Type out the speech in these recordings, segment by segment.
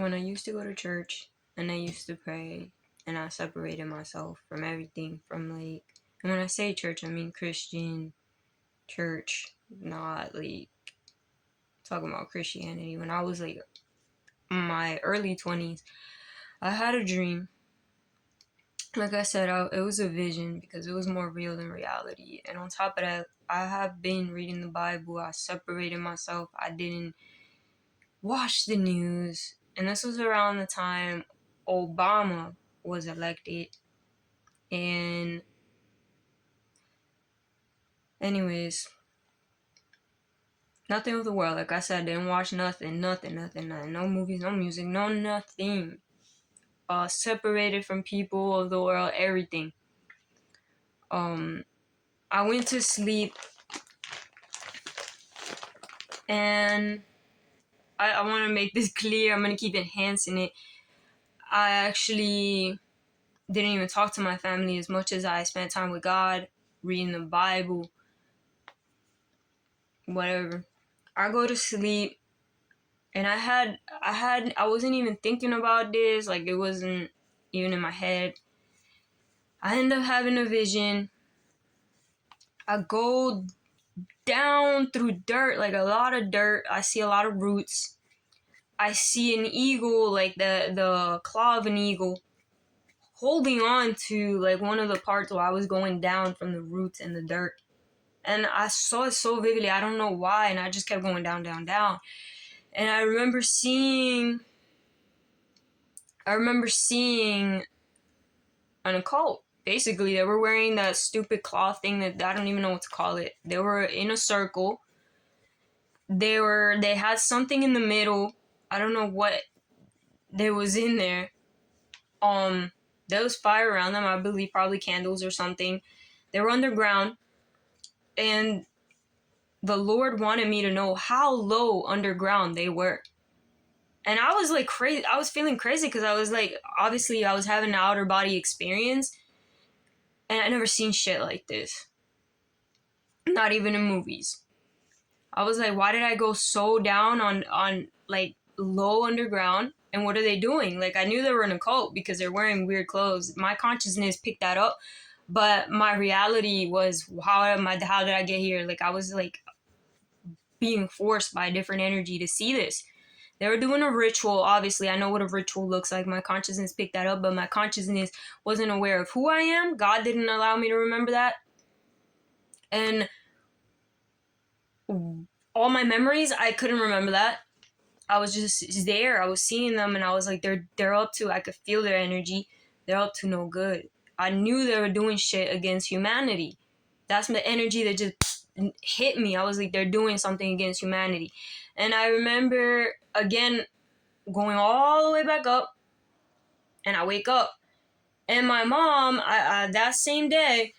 when I used to go to church and I used to pray and I separated myself from everything, from like, and when I say church, I mean Christian church, not like talking about Christianity. When I was like in my early 20s, I had a dream. Like I said, it was a vision because it was more real than reality. And on top of that, I have been reading the Bible. I separated myself. I didn't watch the news. And this was around the time Obama was elected. And anyways, nothing of the world. Like I said, I didn't watch nothing. No movies, no music, no nothing. Separated from people of the world, everything. I went to sleep and I want to make this clear. I'm going to keep enhancing it. I actually didn't even talk to my family as much as I spent time with God, reading the Bible, whatever. I go to sleep and I wasn't even thinking about this. Like, it wasn't even in my head. I end up having a vision. I go down through dirt, like a lot of dirt. I see a lot of roots. I see an eagle, like the claw of an eagle, holding on to like one of the parts where I was going down from the roots and the dirt. And I saw it so vividly. I don't know why. And I just kept going down, down, down. And I remember seeing an occult. Basically, they were wearing that stupid cloth thing that I don't even know what to call it. They were in a circle. They had something in the middle. I don't know what there was in there. There was fire around them, I believe, probably candles or something. They were underground, and the Lord wanted me to know how low underground they were. And I was like crazy. I was feeling crazy because I was like, obviously, I was having an outer body experience, and I never seen shit like this. Not even in movies. I was like, why did I go so down on like low underground? And what are they doing? Like, I knew they were in a cult because they're wearing weird clothes. My consciousness picked that up, but my reality was, how did I get here? Like, I was like being forced by a different energy to see this. They were doing a ritual. Obviously, I know what a ritual looks like. My consciousness picked that up, but my consciousness wasn't aware of who I am. God didn't allow me to remember that. And all my memories, I couldn't remember that. I was just there. I was seeing them, and I was like, they're up to. I could feel their energy. They're up to no good. I knew they were doing shit against humanity. That's the energy that just hit me. I was like, they're doing something against humanity. And I remember again going all the way back up, and I wake up, and my mom, that same day,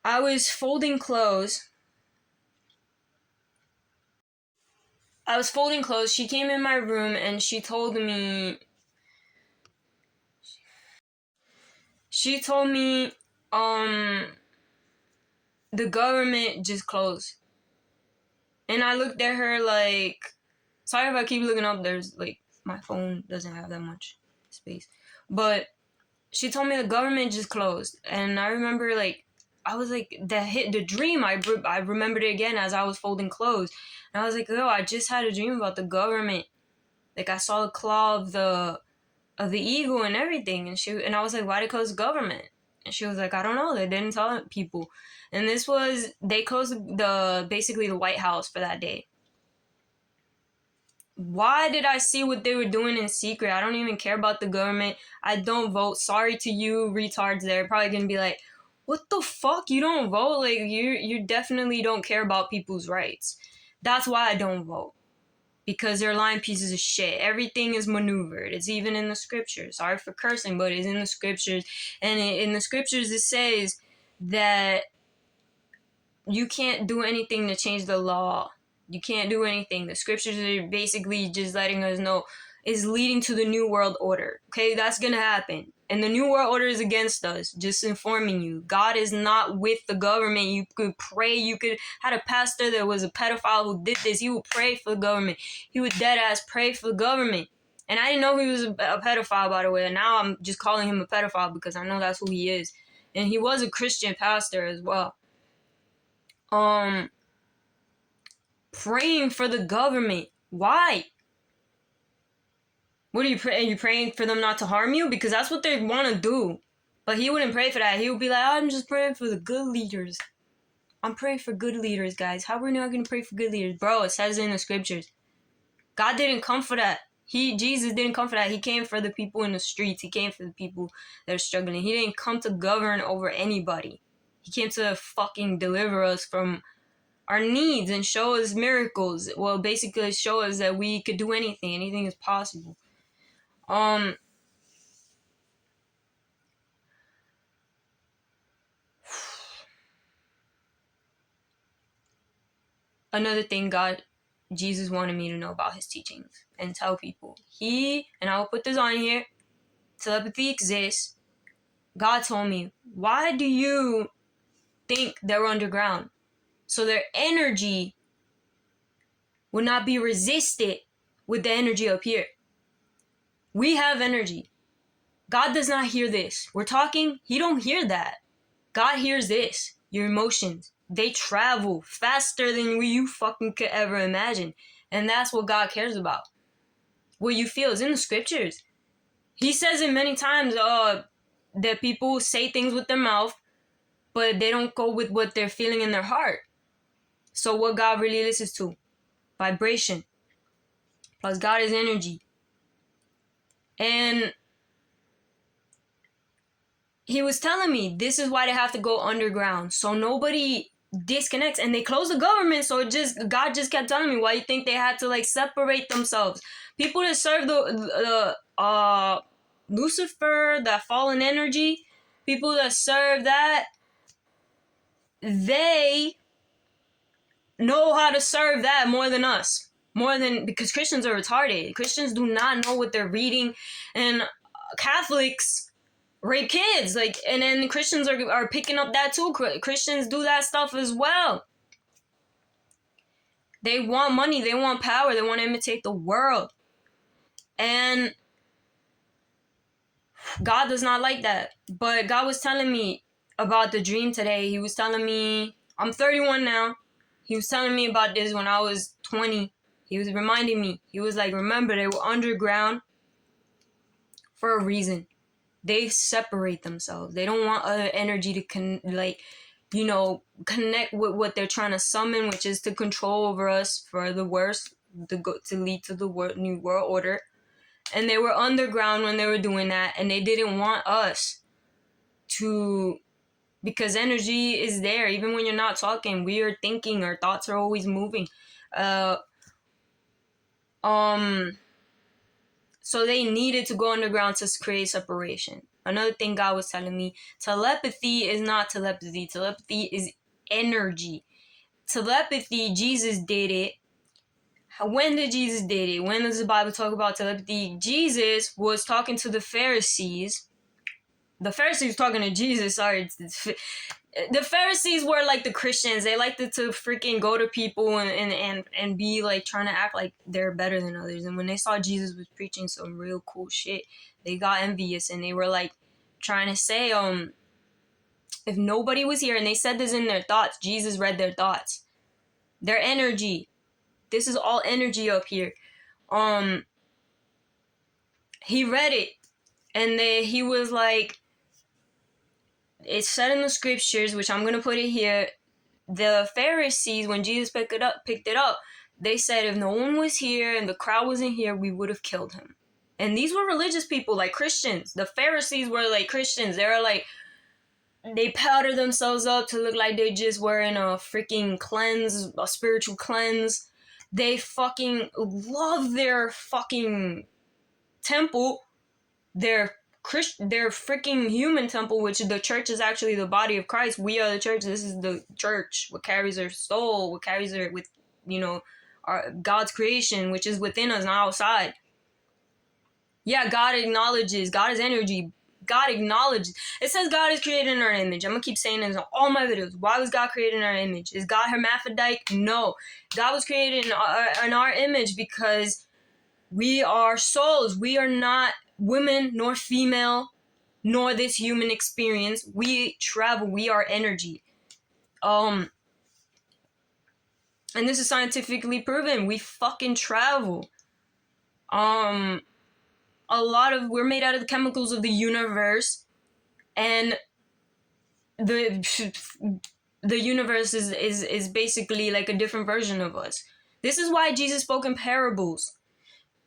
I was folding clothes. She came in my room and she told me, the government just closed. And I looked at her like, sorry if I keep looking up, there's like, my phone doesn't have that much space. But she told me the government just closed. And I remember like, I was like, that hit the dream. I remembered it again as I was folding clothes. And I was like, oh, I just had a dream about the government. Like, I saw the claw of the eagle and everything. And I was like, why did they close the government? And she was like, I don't know. They didn't tell people. And they closed basically the White House for that day. Why did I see what they were doing in secret? I don't even care about the government. I don't vote. Sorry to you retards. They're probably going to be like, what the fuck? You don't vote? Like, you definitely don't care about people's rights. That's why I don't vote. Because they're lying pieces of shit. Everything is maneuvered. It's even in the scriptures. Sorry for cursing, but it's in the scriptures. And in the scriptures it says that you can't do anything to change the law. You can't do anything. The scriptures are basically just letting us know is leading to the new world order. Okay, that's gonna happen. And the new world order is against us. Just informing you. God is not with the government. You could pray. You could had a pastor that was a pedophile who did this. He would pray for the government. He would dead ass pray for the government. And I didn't know he was a pedophile, by the way. And now I'm just calling him a pedophile because I know that's who he is. And he was a Christian pastor as well. Praying for the government. Why? What are you praying? Are you praying for them not to harm you? Because that's what they want to do. But he wouldn't pray for that. He would be like, I'm just praying for the good leaders. I'm praying for good leaders, guys. How are we not going to pray for good leaders? Bro, it says in the scriptures. God didn't come for that. Jesus didn't come for that. He came for the people in the streets. He came for the people that are struggling. He didn't come to govern over anybody. He came to fucking deliver us from our needs and show us miracles. Well, basically show us that we could do anything. Anything is possible. Another thing Jesus wanted me to know about his teachings and tell people. And I will put this on here, telepathy exists. God told me, why do you think they're underground? So their energy will not be resisted with the energy up here. We have energy. God does not hear this. We're talking, he don't hear that. God hears this, your emotions. They travel faster than you fucking could ever imagine. And that's what God cares about. What you feel is in the scriptures. He says it many times that people say things with their mouth, but they don't go with what they're feeling in their heart. So what God really listens to? Vibration. Plus God is energy. And he was telling me this is why they have to go underground. So nobody disconnects, and they close the government. So God just kept telling me, why you think they had to like separate themselves? People that serve the Lucifer, that fallen energy, people that serve that, they know how to serve that more than us. Because Christians are retarded. Christians do not know what they're reading, and Catholics rape kids, and then Christians are picking up that too. Christians do that stuff as well. They want money, they want power, they want to imitate the world. And God does not like that. But God was telling me about the dream today. He was telling me, I'm 31 now. He was telling me about this when I was 20. He was reminding me. He was like, remember, they were underground for a reason. They separate themselves. They don't want other energy to connect with what they're trying to summon, which is to control over us for the worst, to lead to the new world order. And they were underground when they were doing that, and they didn't want us to, because energy is there. Even when you're not talking, we are thinking. Our thoughts are always moving. So they needed to go underground to create separation. Another thing God was telling me, telepathy is not telepathy. Telepathy is energy. Telepathy, Jesus did it. When did Jesus did it? When does the Bible talk about telepathy? Jesus was talking to the Pharisees. The Pharisees were talking to Jesus, sorry. The Pharisees were like the Christians. They liked to freaking go to people and be like trying to act like they're better than others. And when they saw Jesus was preaching some real cool shit, they got envious, and they were like trying to say, if nobody was here, and they said this in their thoughts, Jesus read their thoughts. Their energy. This is all energy up here. He read it, and he was like, it's said in the scriptures, which I'm going to put it here. The Pharisees, when Jesus picked it up, they said if no one was here and the crowd wasn't here, we would have killed him. And these were religious people, like Christians. The Pharisees were like Christians. They were like, they powder themselves up to look like they just were in a freaking cleanse, a spiritual cleanse. They fucking love their fucking temple, their freaking human temple, which the church is actually the body of Christ. We are the church. This is the church. What carries our soul, what carries our, with, our God's creation, which is within us, not outside. Yeah, God acknowledges. God is energy. God acknowledges. It says God is created in our image. I'm going to keep saying this in all my videos. Why was God created in our image? Is God hermaphrodite? No. God was created in our image because We are souls. We are not women nor female nor this human experience. We travel. We are energy. And this is scientifically proven. We fucking travel. We're made out of the chemicals of the universe, and the universe is basically like a different version of us. This is why Jesus spoke in parables,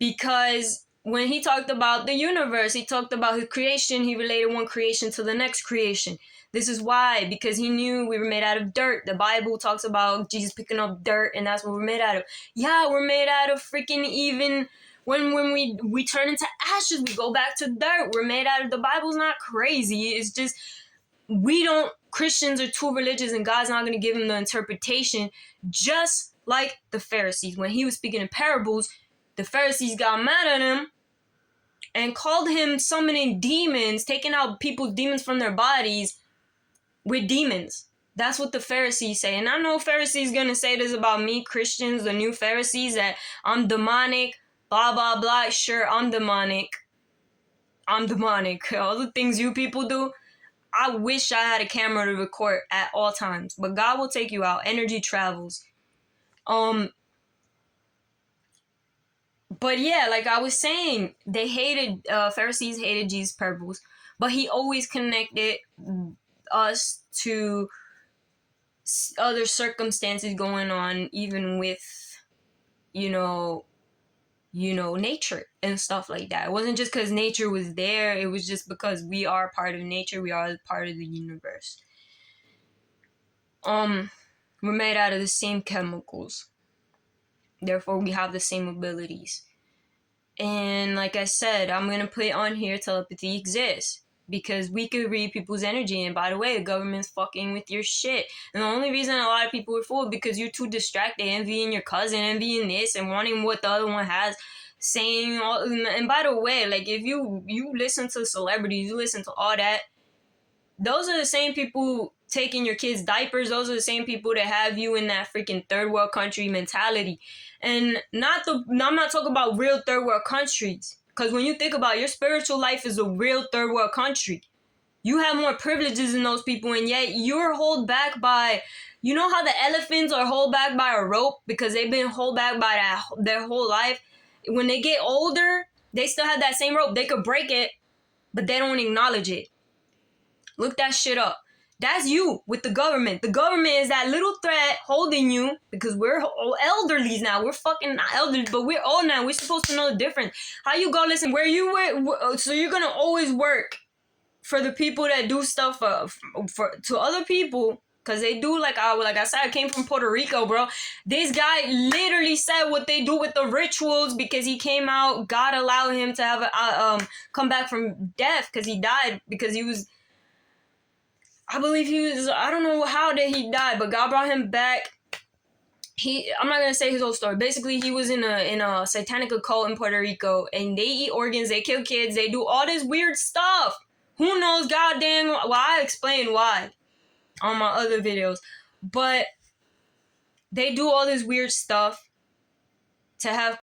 because when he talked about the universe, he talked about his creation. He related one creation to the next creation. This is why, because he knew we were made out of dirt. The Bible talks about Jesus picking up dirt, and that's what we're made out of. Yeah, we're made out of freaking, even when we turn into ashes, we go back to dirt. We're made out of, the Bible's not crazy. It's just, Christians are too religious, and God's not going to give them the interpretation. Just like the Pharisees. When he was speaking in parables, the Pharisees got mad at him and called him summoning demons, taking out people's demons from their bodies with demons. That's what the Pharisees say. And I know Pharisees going to say this about me, Christians, the new Pharisees, that I'm demonic, blah, blah, blah. Sure, I'm demonic. All the things you people do, I wish I had a camera to record at all times. But God will take you out. Energy travels. But yeah, like I was saying, Pharisees hated Jesus' parables, but he always connected us to other circumstances going on, even with, nature and stuff like that. It wasn't just because nature was there. It was just because we are part of nature. We are part of the universe. We're made out of the same chemicals. Therefore, we have the same abilities. And like I said, I'm going to put on here telepathy exists. Because we could read people's energy. And by the way, the government's fucking with your shit. And the only reason a lot of people are fooled because you're too distracted, envying your cousin, envying this, and wanting what the other one has, saying all. And by the way, like, if you listen to celebrities, you listen to all that, those are the same people taking your kids' diapers. Those are the same people that have you in that freaking third world country mentality. And I'm not talking about real third world countries. Because when you think about it, your spiritual life is a real third world country. You have more privileges than those people, and yet you're held back by, you know how the elephants are held back by a rope because they've been held back by that their whole life? When they get older, they still have that same rope. They could break it, but they don't acknowledge it. Look that shit up. That's you with the government. The government is that little thread holding you, because we're elderlies now. We're fucking not elderly, but we're old now. We're supposed to know the difference. How you go listen where you were? So you're gonna always work for the people that do stuff for to other people, because they do, like I said, I came from Puerto Rico, bro. This guy literally said what they do with the rituals because he came out. God allowed him to have a come back from death because he died because he was. I believe I don't know how did he die, but God brought him back. I'm not gonna say his whole story. Basically, he was in a satanic occult in Puerto Rico, and they eat organs, they kill kids, they do all this weird stuff. Who knows goddamn why? Well, I explain why on my other videos. But they do all this weird stuff to have